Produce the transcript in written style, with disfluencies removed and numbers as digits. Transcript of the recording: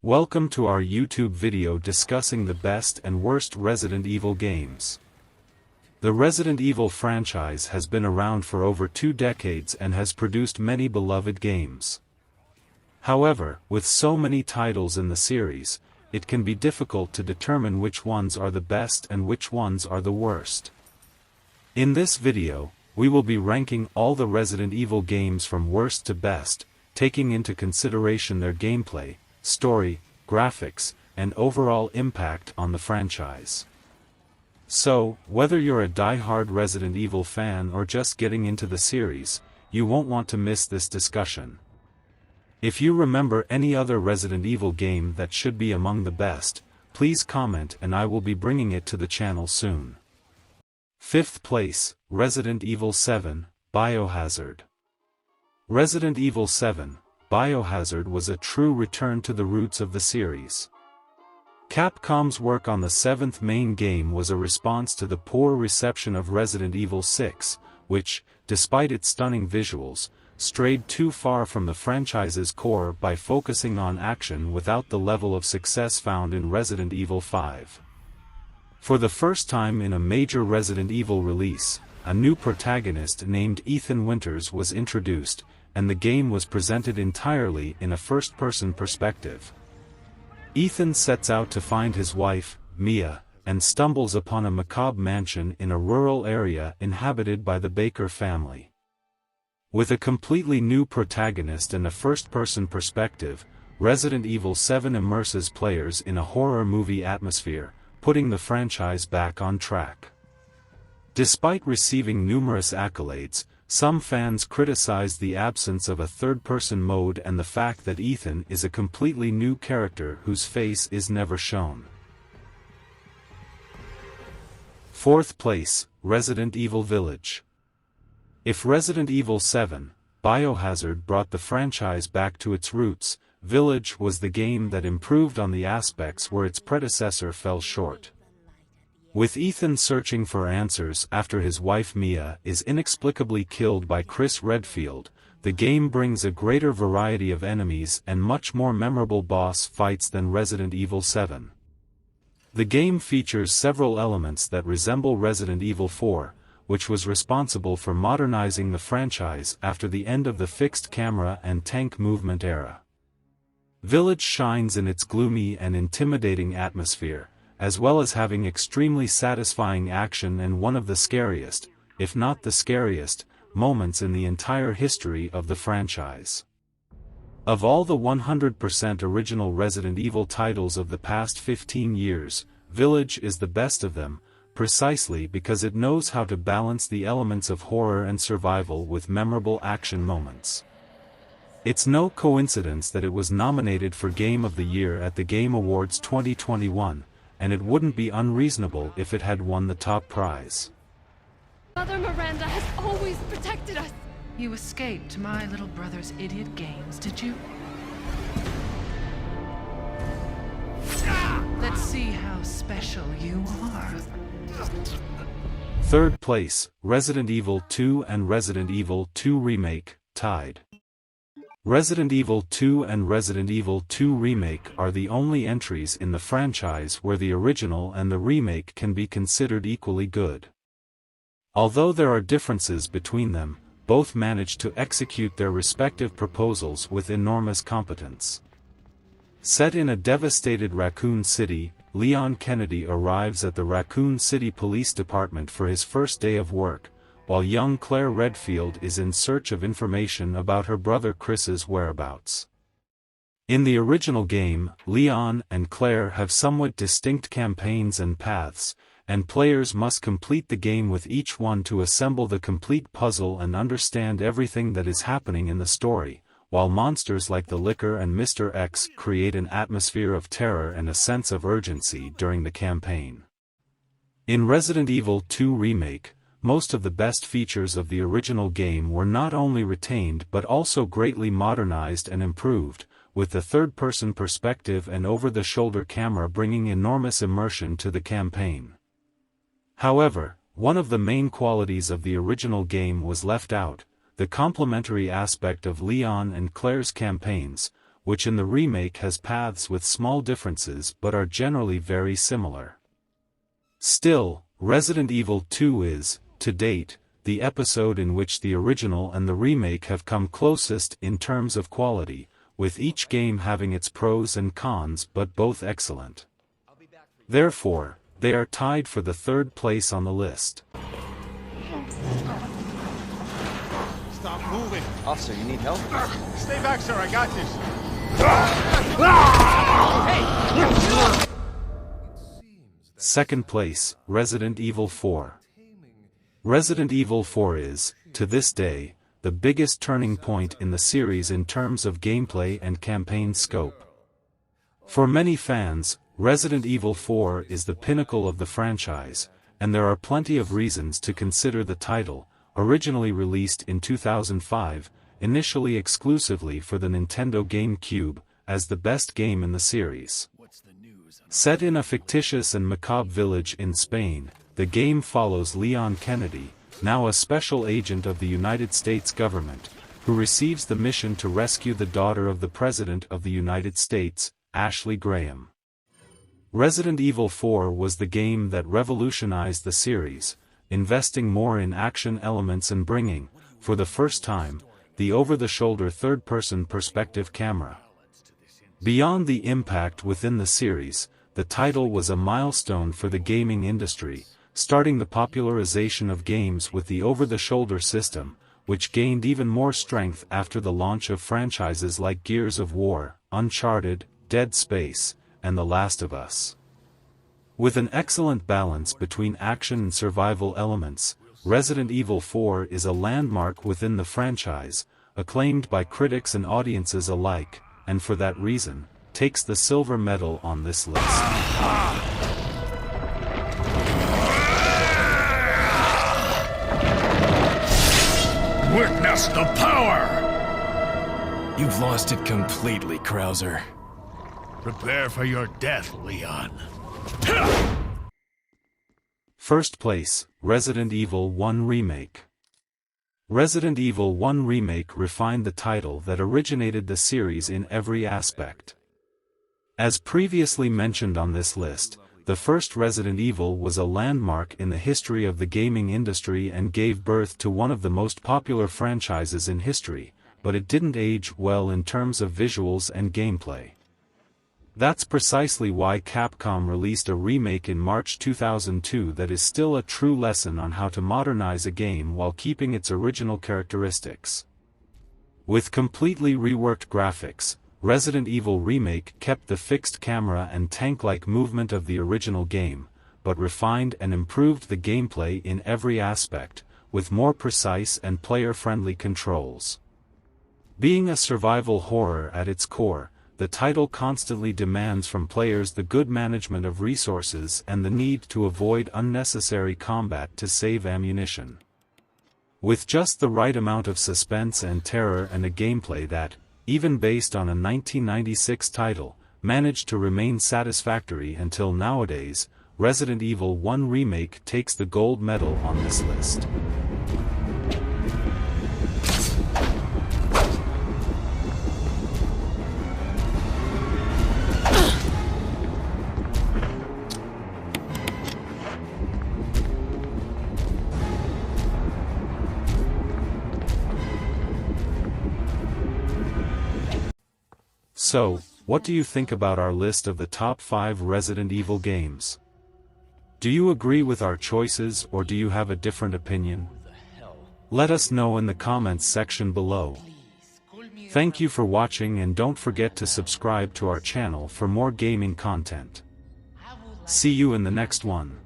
Welcome to our YouTube video discussing the best and worst Resident Evil games. The Resident Evil franchise has been around for over 2 decades and has produced many beloved games. However, with so many titles in the series, it can be difficult to determine which ones are the best and which ones are the worst. In this video, we will be ranking all the Resident Evil games from worst to best, taking into consideration their gameplay, story, graphics, and overall impact on the franchise. So, whether you're a die-hard Resident Evil fan or just getting into the series, you won't want to miss this discussion. If you remember any other Resident Evil game that should be among the best, please comment and I will be bringing it to the channel soon. 5th place, Resident Evil 7, Biohazard. Resident Evil 7, Biohazard was a true return to the roots of the series. Capcom's work on the 7th main game was a response to the poor reception of Resident Evil 6, which, despite its stunning visuals, strayed too far from the franchise's core by focusing on action without the level of success found in Resident Evil 5. For the first time in a major Resident Evil release, a new protagonist named Ethan Winters was introduced, and the game was presented entirely in a first-person perspective. Ethan sets out to find his wife, Mia, and stumbles upon a macabre mansion in a rural area inhabited by the Baker family. With a completely new protagonist and a first-person perspective, Resident Evil 7 immerses players in a horror movie atmosphere, putting the franchise back on track. Despite receiving numerous accolades, some fans criticized the absence of a third-person mode and the fact that Ethan is a completely new character whose face is never shown. 4th place, Resident Evil Village. If Resident Evil 7, Biohazard brought the franchise back to its roots, Village was the game that improved on the aspects where its predecessor fell short. With Ethan searching for answers after his wife Mia is inexplicably killed by Chris Redfield, the game brings a greater variety of enemies and much more memorable boss fights than Resident Evil 7. The game features several elements that resemble Resident Evil 4, which was responsible for modernizing the franchise after the end of the fixed camera and tank movement era. Village shines in its gloomy and intimidating atmosphere, as well as having extremely satisfying action and one of the scariest, if not the scariest, moments in the entire history of the franchise. Of all the 100% original Resident Evil titles of the past 15 years, Village is the best of them, precisely because it knows how to balance the elements of horror and survival with memorable action moments. It's no coincidence that it was nominated for Game of the Year at the Game Awards 2021, and it wouldn't be unreasonable if it had won the top prize. Mother Miranda has always protected us! You escaped my little brother's idiot games, did you? Let's see how special you are. 3rd place, Resident Evil 2 and Resident Evil 2 Remake, tied. Resident Evil 2 and Resident Evil 2 Remake are the only entries in the franchise where the original and the remake can be considered equally good. Although there are differences between them, both managed to execute their respective proposals with enormous competence. Set in a devastated Raccoon City, Leon Kennedy arrives at the Raccoon City Police Department for his first day of work, while young Claire Redfield is in search of information about her brother Chris's whereabouts. In the original game, Leon and Claire have somewhat distinct campaigns and paths, and players must complete the game with each one to assemble the complete puzzle and understand everything that is happening in the story, while monsters like the Licker and Mr. X create an atmosphere of terror and a sense of urgency during the campaign. In Resident Evil 2 Remake, most of the best features of the original game were not only retained but also greatly modernized and improved, with the third-person perspective and over-the-shoulder camera bringing enormous immersion to the campaign. However, one of the main qualities of the original game was left out, the complementary aspect of Leon and Claire's campaigns, which in the remake has paths with small differences but are generally very similar. Still, Resident Evil 2 is, to date, the episode in which the original and the remake have come closest in terms of quality, with each game having its pros and cons but both excellent. Therefore, they are tied for the third place on the list. Stop moving. Officer, you need help? Stay back, sir. I got this. Second place, Resident Evil 4. Resident Evil 4 is, to this day, the biggest turning point in the series in terms of gameplay and campaign scope. For many fans, Resident Evil 4 is the pinnacle of the franchise, and there are plenty of reasons to consider the title, originally released in 2005, initially exclusively for the Nintendo GameCube, as the best game in the series. Set in a fictitious and macabre village in Spain, the game follows Leon Kennedy, now a special agent of the United States government, who receives the mission to rescue the daughter of the President of the United States, Ashley Graham. Resident Evil 4 was the game that revolutionized the series, investing more in action elements and bringing, for the first time, the over-the-shoulder third-person perspective camera. Beyond the impact within the series, the title was a milestone for the gaming industry, starting the popularization of games with the over-the-shoulder system, which gained even more strength after the launch of franchises like Gears of War, Uncharted, Dead Space, and The Last of Us. With an excellent balance between action and survival elements, Resident Evil 4 is a landmark within the franchise, acclaimed by critics and audiences alike, and for that reason, takes the silver medal on this list. Witness the power! You've lost it completely, Krauser. Prepare for your death, Leon. First place, Resident Evil 1 Remake. Resident Evil 1 Remake refined the title that originated the series in every aspect. As previously mentioned on this list, the first Resident Evil was a landmark in the history of the gaming industry and gave birth to one of the most popular franchises in history, but it didn't age well in terms of visuals and gameplay. That's precisely why Capcom released a remake in March 2002 that is still a true lesson on how to modernize a game while keeping its original characteristics. With completely reworked graphics, Resident Evil Remake kept the fixed camera and tank-like movement of the original game, but refined and improved the gameplay in every aspect, with more precise and player-friendly controls. Being a survival horror at its core, the title constantly demands from players the good management of resources and the need to avoid unnecessary combat to save ammunition. With just the right amount of suspense and terror and a gameplay that, even based on a 1996 title, managed to remain satisfactory until nowadays, Resident Evil 1 Remake takes the gold medal on this list. So, what do you think about our list of the top 5 Resident Evil games? Do you agree with our choices or do you have a different opinion? Let us know in the comments section below. Thank you for watching and don't forget to subscribe to our channel for more gaming content. See you in the next one.